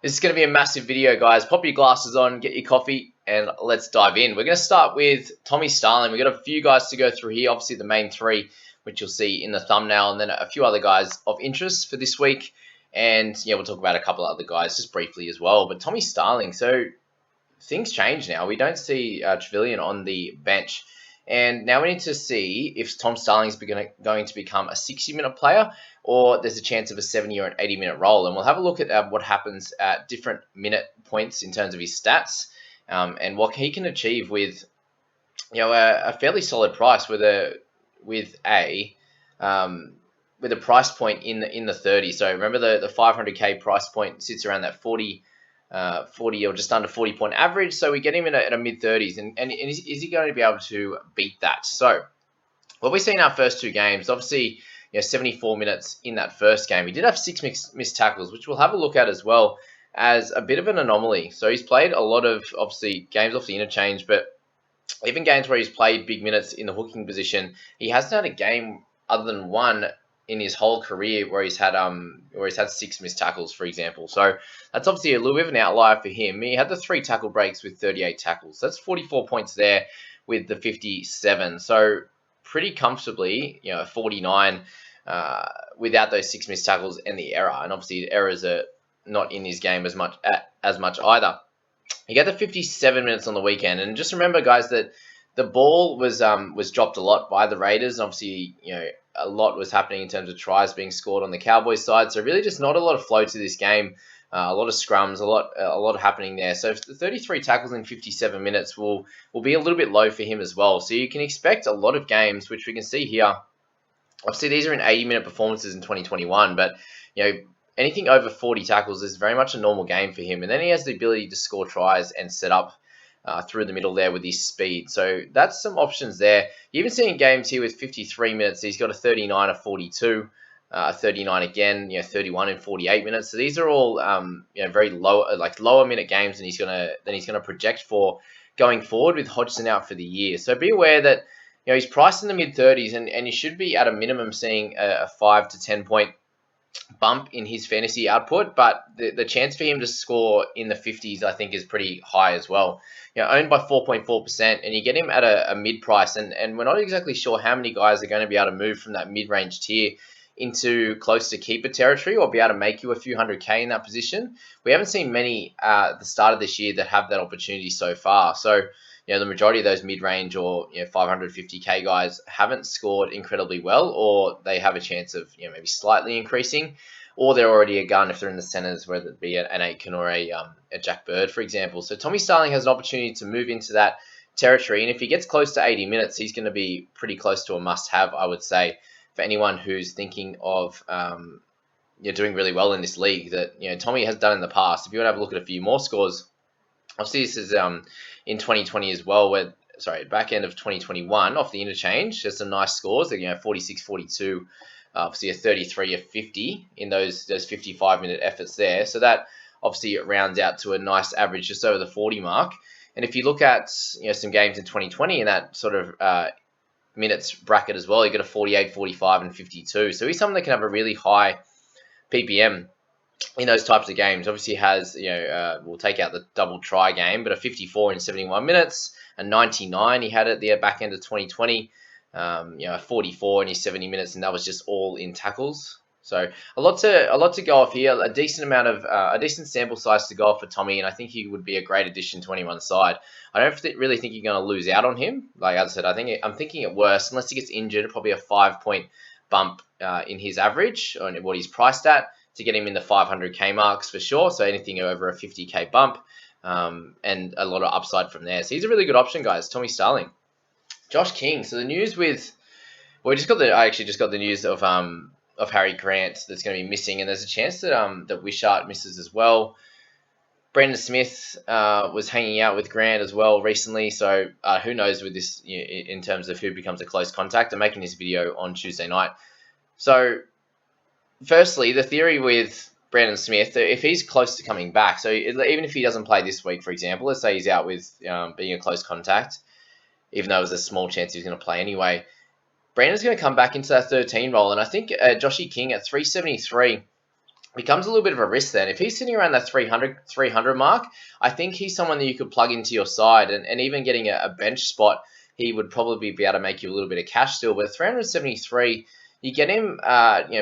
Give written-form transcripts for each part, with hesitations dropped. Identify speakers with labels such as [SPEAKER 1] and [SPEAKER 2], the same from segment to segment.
[SPEAKER 1] This is going to be a massive video, guys. Pop your glasses on, get your coffee, and let's dive in. We're going to start with Tommy Starling. We've got a few guys to go through here. Obviously, the main three, which you'll see in the thumbnail, and then a few other guys of interest for this week. And yeah, we'll talk about a couple of other guys just briefly as well. But Tommy Starling, so things change now. We don't see Trevelyan on the bench. And now we need to see if Tom Starling is going to become a 60-minute player, or there's a chance of a 70 or an 80-minute role. And we'll have a look at what happens at different minute points in terms of his stats, and what he can achieve with, a fairly solid price with a price point in the 30s. So remember the 500k price point sits around that 40 or just under 40 point average. So we get him at a mid 30s, and is he going to be able to beat that? So what we see in our first two games, obviously, 74 minutes in that first game. He did have 6 missed tackles, which we'll have a look at as well as a bit of an anomaly. So he's played a lot of, obviously, games off the interchange, but even games where he's played big minutes in the hooking position, he hasn't had a game other than one in his whole career where he's had 6 missed tackles, for example. So that's obviously a little bit of an outlier for him. He had the 3 tackle breaks with 38 tackles. That's 44 points there with the 57. So pretty comfortably, 49 without those 6 missed tackles and the error. And obviously errors are not in his game as much either. He got the 57 minutes on the weekend, and just remember, guys, that the ball was dropped a lot by the Raiders. Obviously, a lot was happening in terms of tries being scored on the Cowboys side. So really, just not a lot of flow to this game. A lot of scrums, a lot happening there. So 33 tackles in 57 minutes will be a little bit low for him as well. So you can expect a lot of games, which we can see here. Obviously, these are in 80-minute performances in 2021, but anything over 40 tackles is very much a normal game for him. And then he has the ability to score tries and set up through the middle there with his speed. So that's some options there. You even see in games here with 53 minutes, he's got a 39, a 42, 39 again, 31 in 48 minutes. So these are all very low, lower minute games than he's gonna project for going forward with Hodgson out for the year. So be aware that he's priced in the mid 30s, and you should be at a minimum seeing a 5 to 10 point bump in his fantasy output, but the chance for him to score in the 50s, I think, is pretty high as well. Owned by 4.4%, and you get him at a mid price, and we're not exactly sure how many guys are going to be able to move from that mid-range tier into close to keeper territory or be able to make you a few 100k in that position. We haven't seen many at the start of this year that have that opportunity so far. So the majority of those mid-range or 550k guys haven't scored incredibly well, or they have a chance of maybe slightly increasing, or they're already a gun if they're in the centers, whether it be an Aitken or a Jack Bird, for example. So Tommy Starling has an opportunity to move into that territory, and if he gets close to 80 minutes, he's going to be pretty close to a must-have, I would say, for anyone who's thinking of doing really well in this league that Tommy has done in the past. If you want to have a look at a few more scores, obviously this is in 2020 as well, back end of 2021 off the interchange. There's some nice scores, 46, 42, obviously a 33, a 50 in those 55-minute efforts there. So that obviously rounds out to a nice average just over the 40 mark. And if you look at some games in 2020 in that sort of minutes bracket as well, you get a 48, 45, and 52. So he's someone that can have a really high PPM in those types of games. Obviously has, we'll take out the double try game, but a 54 in 71 minutes, a 99 he had at the back end of 2020, a 44 in his 70 minutes, and that was just all in tackles. So a lot to go off here, a decent sample size to go off for Tommy, and I think he would be a great addition to anyone's side. I don't really think you're going to lose out on him. Like I said, I'm thinking at worst, unless he gets injured, probably a 5-point bump in his average on what he's priced at, to get him in the 500k marks for sure. So anything over a 50k bump, and a lot of upside from there. So he's a really good option, guys. Tommy Starling. Josh King. So the news I actually just got the news of Harry Grant that's going to be missing, and there's a chance that Wishart misses as well. Brandon Smith was hanging out with Grant as well recently, so who knows with this in terms of who becomes a close contact. I'm making this video on Tuesday night. So firstly, the theory with Brandon Smith, if he's close to coming back, so even if he doesn't play this week, for example, let's say he's out with being a close contact, even though there's a small chance he's going to play anyway, Brandon's going to come back into that 13 role. And I think Joshy King at 373 becomes a little bit of a risk then. If he's sitting around that 300 mark, I think he's someone that you could plug into your side, and even getting a bench spot, he would probably be able to make you a little bit of cash still. But 373, you get him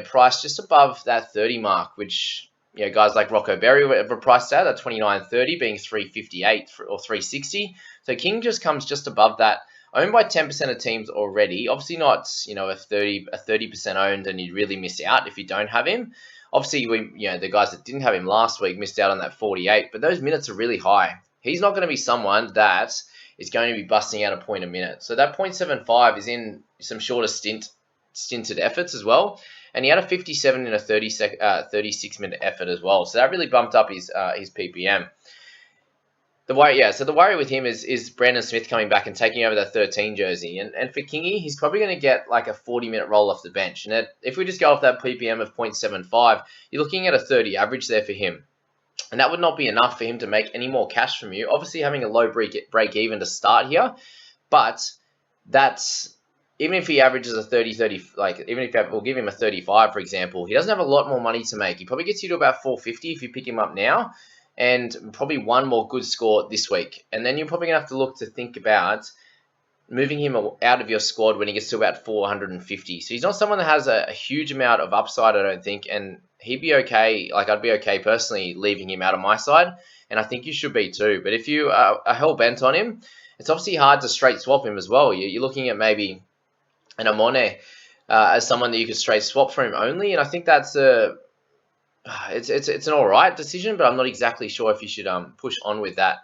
[SPEAKER 1] priced just above that 30 mark, which guys like Rocco Berry were priced at 29.30, being 358 or 360. So King just comes just above that. Owned by 10% of teams already. Obviously not, a 30% owned, and you'd really miss out if you don't have him. Obviously, the guys that didn't have him last week missed out on that 48, but those minutes are really high. He's not going to be someone that is going to be busting out a point a minute. So that 0.75 is in some shorter stinted efforts as well. And he had a 57 in a 36-minute effort as well. So that really bumped up his PPM. The worry with him is Brandon Smith coming back and taking over that 13 jersey. And for Kingy, he's probably going to get like a 40-minute roll off the bench. And if we just go off that PPM of 0.75, you're looking at a 30 average there for him. And that would not be enough for him to make any more cash from you. Obviously, having a low break even to start here. But that's, even if he averages a 30, even if we'll give him a 35, for example, he doesn't have a lot more money to make. He probably gets you to about 450 if you pick him up now. And probably one more good score this week. And then you're probably going to have to look to think about moving him out of your squad when he gets to about 450. So he's not someone that has a huge amount of upside, I don't think. And he'd be okay. I'd be okay personally leaving him out of my side. And I think you should be too. But if you are hell-bent on him, it's obviously hard to straight swap him as well. You're looking at maybe an Amone as someone that you could straight swap for him only. And I think that's it's an all right decision, but I'm not exactly sure if you should push on with that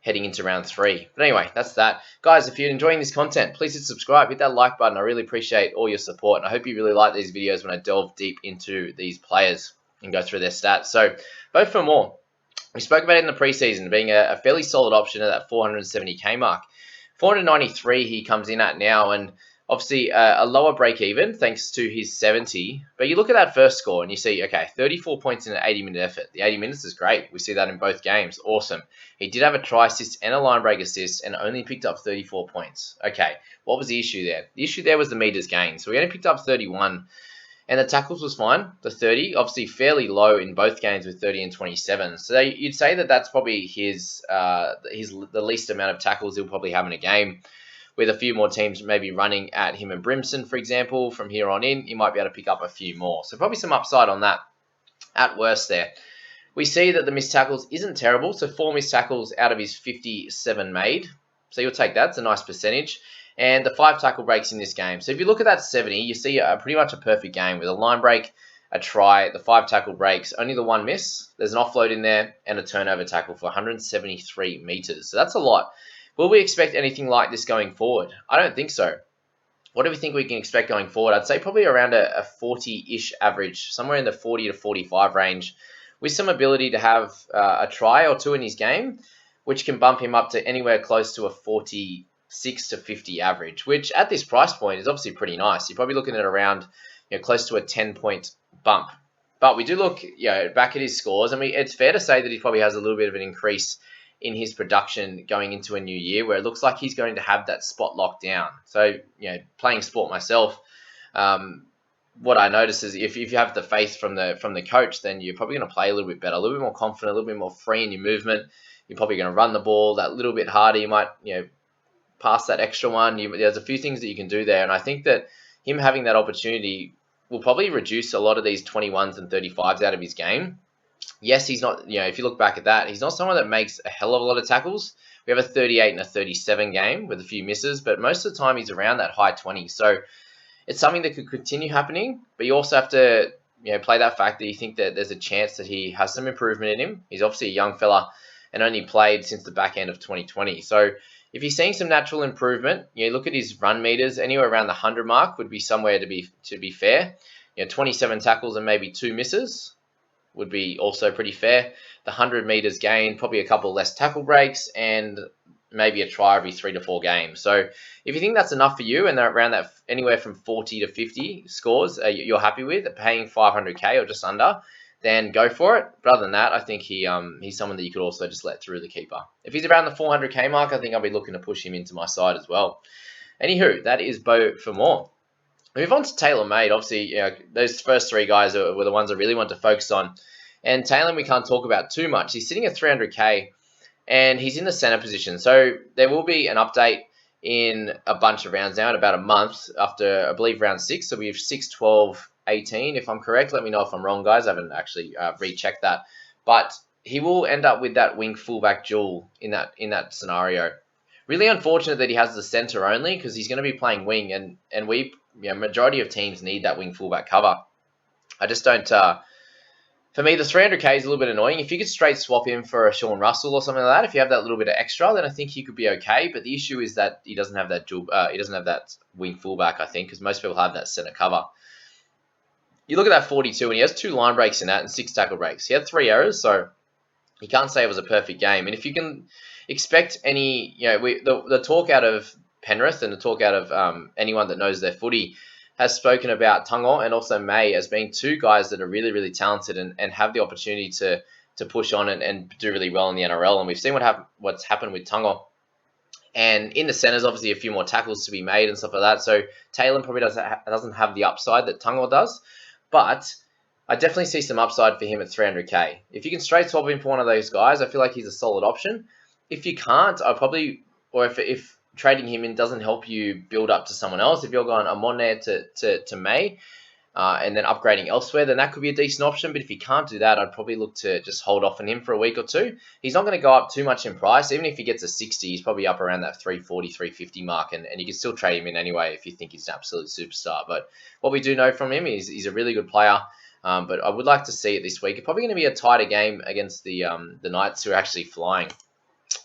[SPEAKER 1] heading into round 3. But anyway, that's that. Guys, if you're enjoying this content, please hit subscribe, hit that like button. I really appreciate all your support, and I hope you really like these videos when I delve deep into these players and go through their stats. So, both Fermor, we spoke about it in the preseason, being a fairly solid option at that 470k mark. 493 he comes in at now, and obviously, a lower break-even thanks to his 70. But you look at that first score and you see, okay, 34 points in an 80-minute effort. The 80 minutes is great. We see that in both games. Awesome. He did have a try assist and a line break assist and only picked up 34 points. Okay, what was the issue there? The issue there was the meters gained. So he only picked up 31. And the tackles was fine. The 30, obviously fairly low in both games with 30 and 27. So you'd say that that's probably the least amount of tackles he'll probably have in a game, with a few more teams maybe running at him and Brimson, for example. From here on in, he might be able to pick up a few more. So probably some upside on that at worst there. We see that the missed tackles isn't terrible. So 4 missed tackles out of his 57 made. So you'll take that. It's a nice percentage. And the 5 tackle breaks in this game. So if you look at that 70, you see pretty much a perfect game with a line break, a try, the 5 tackle breaks, only the 1 miss. There's an offload in there and a turnover tackle for 173 meters. So that's a lot. Will we expect anything like this going forward? I don't think so. What do we think we can expect going forward? I'd say probably around a 40-ish average, somewhere in the 40 to 45 range, with some ability to have a try or 2 in his game, which can bump him up to anywhere close to a 46 to 50 average, which at this price point is obviously pretty nice. You're probably looking at around close to a 10-point bump. But we do look back at his scores, and it's fair to say that he probably has a little bit of an increase in his production going into a new year, where it looks like he's going to have that spot locked down. So, playing sport myself, what I notice is if you have the faith from the coach, then you're probably going to play a little bit better, a little bit more confident, a little bit more free in your movement. You're probably going to run the ball that little bit harder. You might, pass that extra one. There's a few things that you can do there, and I think that him having that opportunity will probably reduce a lot of these 21s and 35s out of his game. Yes, he's not, if you look back at that, he's not someone that makes a hell of a lot of tackles. We have a 38 and a 37 game with a few misses, but most of the time he's around that high 20s. So it's something that could continue happening, but you also have to, play that fact that you think that there's a chance that he has some improvement in him. He's obviously a young fella and only played since the back end of 2020. So if he's seeing some natural improvement, look at his run meters, anywhere around the 100 mark would be somewhere to be fair. 27 tackles and maybe 2 misses would be also pretty fair. The 100 meters gained, probably a couple less tackle breaks, and maybe a try every 3 to 4 games. So if you think that's enough for you, and they're around that anywhere from 40 to 50 scores you're happy with, paying 500k or just under, then go for it. But other than that, I think he's someone that you could also just let through the keeper. If he's around the 400k mark, I think I'll be looking to push him into my side as well. Anywho, that is Fermor. Move on to tailor-made. Obviously, those first three guys were the ones I really want to focus on. And Taylor we can't talk about too much. He's sitting at 300k, and he's in the center position. So there will be an update in a bunch of rounds now, in about a month after, I believe, round 6. So we have 6, 12, 18, if I'm correct. Let me know if I'm wrong, guys. I haven't actually rechecked that. But he will end up with that wing fullback duel in that scenario. Really unfortunate that he has the center only, because he's going to be playing wing, and we, majority of teams need that wing fullback cover. I just don't. For me, the 300k is a little bit annoying. If you could straight swap him for a Sean Russell or something like that, if you have that little bit of extra, then I think he could be okay. But the issue is that he doesn't have that he doesn't have that wing fullback, I think, because most people have that center cover. You look at that 42, and he has 2 line breaks in that and 6 tackle breaks. He had 3 errors, so you can't say it was a perfect game. And if you can expect any, the talk out of Penrith and the talk out of anyone that knows their footy has spoken about Tungo and also May as being 2 guys that are really, really talented and have the opportunity to push on and do really well in the NRL. And we've seen what's happened with Tungo. And in the centres, obviously, a few more tackles to be made and stuff like that. So Taylor probably doesn't have the upside that Tungo does. But I definitely see some upside for him at 300k. If you can straight swap him for one of those guys, I feel like he's a solid option. If you can't, if trading him in doesn't help you build up to someone else, if you're going, I'm on there to May, and then upgrading elsewhere, then that could be a decent option. But if you can't do that, I'd probably look to just hold off on him for a week or two. He's not going to go up too much in price. Even if he gets a 60, he's probably up around that 340, 350 mark, and you can still trade him in anyway if you think he's an absolute superstar. But what we do know from him is he's a really good player. But I would like to see it this week. It's probably going to be a tighter game against the Knights, who are actually flying.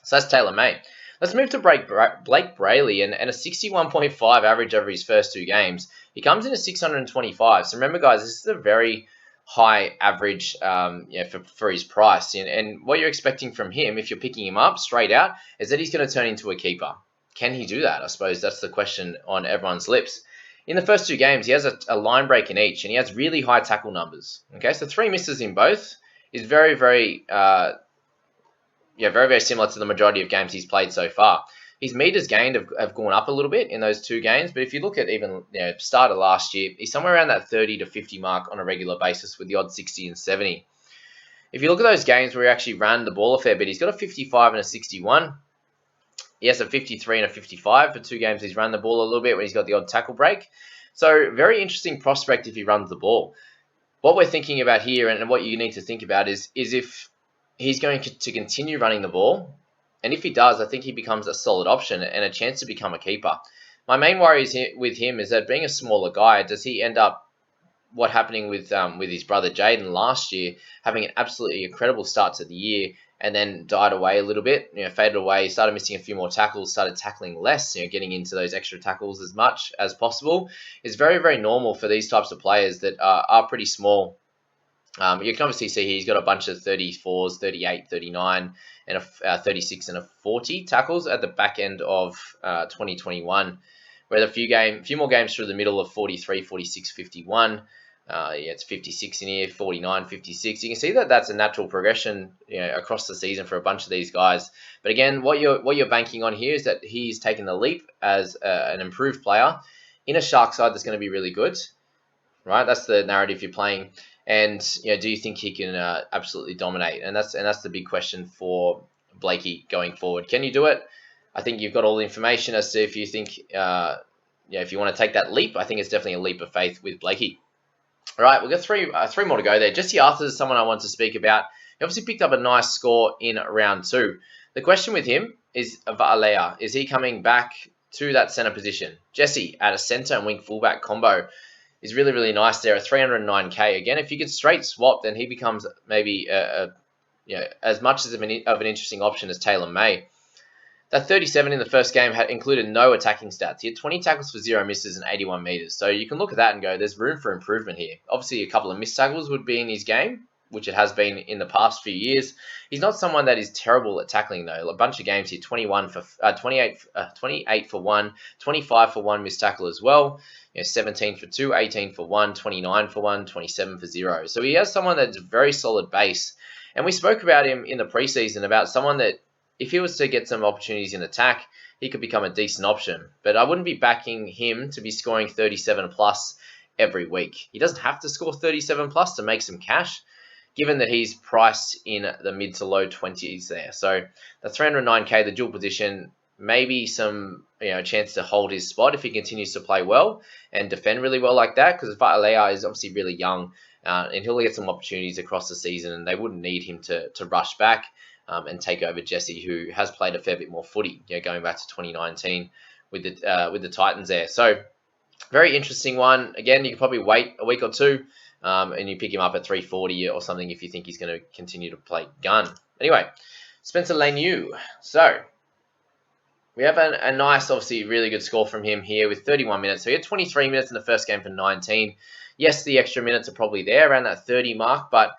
[SPEAKER 1] So that's Taylor May. Let's move to Blake Brailey and a 61.5 average over his first 2 games. He comes in at 625. So remember, guys, this is a very high average for his price. And what you're expecting from him, if you're picking him up straight out, is that he's going to turn into a keeper. Can he do that? I suppose that's the question on everyone's lips. In the first 2 games, he has a line break in each, and he has really high tackle numbers. Okay, so 3 misses in both is very, very very, very similar to the majority of games he's played so far. His meters gained have gone up a little bit in those 2 games, but if you look at even start of last year, he's somewhere around that 30 to 50 mark on a regular basis with the odd 60 and 70. If you look at those games where he actually ran the ball a fair bit, he's got a 55 and a 61. He has a 53 and a 55 for 2 games. He's run the ball a little bit when he's got the odd tackle break. So very interesting prospect if he runs the ball. What we're thinking about here and what you need to think about is if he's going to continue running the ball. And if he does, I think he becomes a solid option and a chance to become a keeper. My main worry with him is that being a smaller guy, does he end up what happening with his brother Jaden last year, having an absolutely incredible start to the year and then died away a little bit, faded away, started missing a few more tackles, started tackling less, getting into those extra tackles as much as possible, is very, very normal for these types of players that are pretty small. You can obviously see he's got a bunch of 34s, 38, 39, and a 36 and a 40 tackles at the back end of 2021. Where a few more games through the middle of 43, 46, 51. It's 56 in here, 49, 56. You can see that that's a natural progression across the season for a bunch of these guys. But again, what you're banking on here is that he's taken the leap as an improved player in a Shark side that's going to be really good. Right, that's the narrative you're playing. And do you think he can absolutely dominate? And that's the big question for Blakey going forward. Can you do it? I think you've got all the information as to if you think if you want to take that leap. I think it's definitely a leap of faith with Blakey. All right, we've got three more to go there. Jesse Arthars is someone I want to speak about. He obviously picked up a nice score in round 2. The question with him is Valea. Is he coming back to that center position? Jesse at a center and wing fullback combo is really, really nice there at 309k. Again, if you could straight swap, then he becomes maybe as much of an interesting option as Taylor May. That 37 in the first game had included no attacking stats. He had 20 tackles for 0 misses and 81 meters. So you can look at that and go, there's room for improvement here. Obviously, a couple of missed tackles would be in his game, which it has been in the past few years. He's not someone that is terrible at tackling, though. A bunch of games here, 28 for 1, 25 for 1 missed tackle as well. 17 for 2, 18 for 1, 29 for 1, 27 for 0. So he has someone that's a very solid base. And we spoke about him in the preseason, about someone that if he was to get some opportunities in attack, he could become a decent option. But I wouldn't be backing him to be scoring 37 plus every week. He doesn't have to score 37 plus to make some cash, given that he's priced in the mid to low 20s there. So the 309k, the dual position, maybe some chance to hold his spot if he continues to play well and defend really well like that, because Brailey is obviously really young, and he'll get some opportunities across the season, and they wouldn't need him to rush back and take over Jesse, who has played a fair bit more footy, going back to 2019 with the Titans there. So very interesting one. Again, you can probably wait a week or two, and you pick him up at 340 or something if you think he's going to continue to play gun. Anyway, Spencer Leniu. So we have a nice, obviously, really good score from him here with 31 minutes. So he had 23 minutes in the first game for 19. Yes, the extra minutes are probably there around that 30 mark, but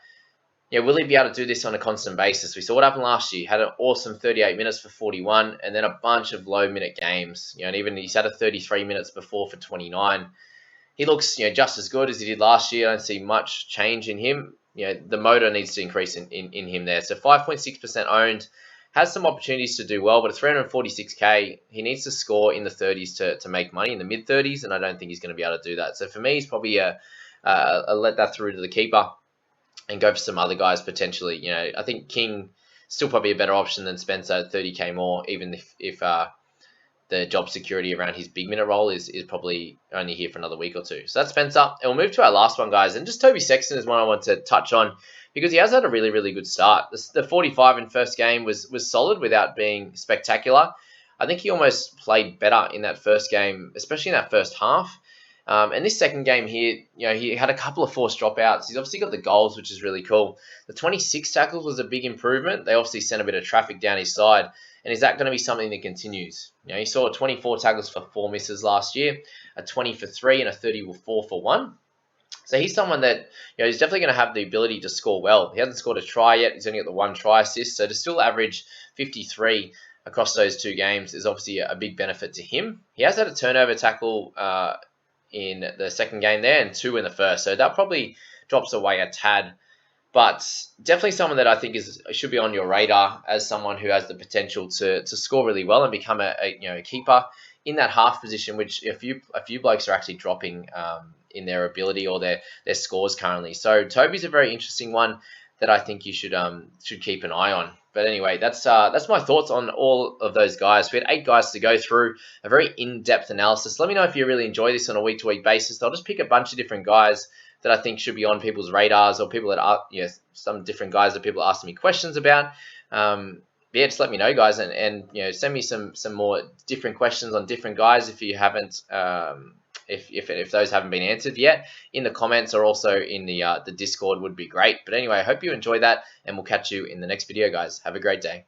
[SPEAKER 1] will he be able to do this on a constant basis? We saw what happened last year. He had an awesome 38 minutes for 41, and then a bunch of low-minute games. And even he's had a 33 minutes before for 29. He looks, just as good as he did last year. I don't see much change in him. The motor needs to increase in him there. So 5.6% owned. Has some opportunities to do well, but at 346k, he needs to score in the 30s to make money, in the mid-30s, and I don't think he's going to be able to do that. So for me, he's probably a let that through to the keeper and go for some other guys potentially. I think King still probably a better option than Spencer at 30k more, even if the job security around his big minute role is probably only here for another week or two. So that's Spencer. And we'll move to our last one, guys. And just Toby Sexton is one I want to touch on because he has had a really, really good start. The 45 in first game was solid without being spectacular. I think he almost played better in that first game, especially in that first half. And this second game here, he had a couple of forced dropouts. He's obviously got the goals, which is really cool. The 26 tackles was a big improvement. They obviously sent a bit of traffic down his side. And is that going to be something that continues? He saw 24 tackles for 4 misses last year, a 20 for 3, and a 34 for 1. So he's someone that he's definitely going to have the ability to score well. He hasn't scored a try yet. He's only got the 1 try assist. So to still average 53 across those 2 games is obviously a big benefit to him. He has had a turnover tackle in the second game there and 2 in the first. So that probably drops away a tad. But definitely someone that I think should be on your radar as someone who has the potential to score really well and become a keeper in that half position, which a few blokes are actually dropping in their ability or their scores currently. So Toby's a very interesting one that I think you should keep an eye on. But anyway, that's my thoughts on all of those guys. We had 8 guys to go through, a very in-depth analysis. Let me know if you really enjoy this on a week-to-week basis. I'll just pick a bunch of different guys that I think should be on people's radars, or people that are, some different guys that people are asking me questions about. Just let me know, guys, and send me some more different questions on different guys if you haven't, if those haven't been answered yet in the comments, or also in the Discord would be great. But anyway, I hope you enjoy that, and we'll catch you in the next video, guys. Have a great day.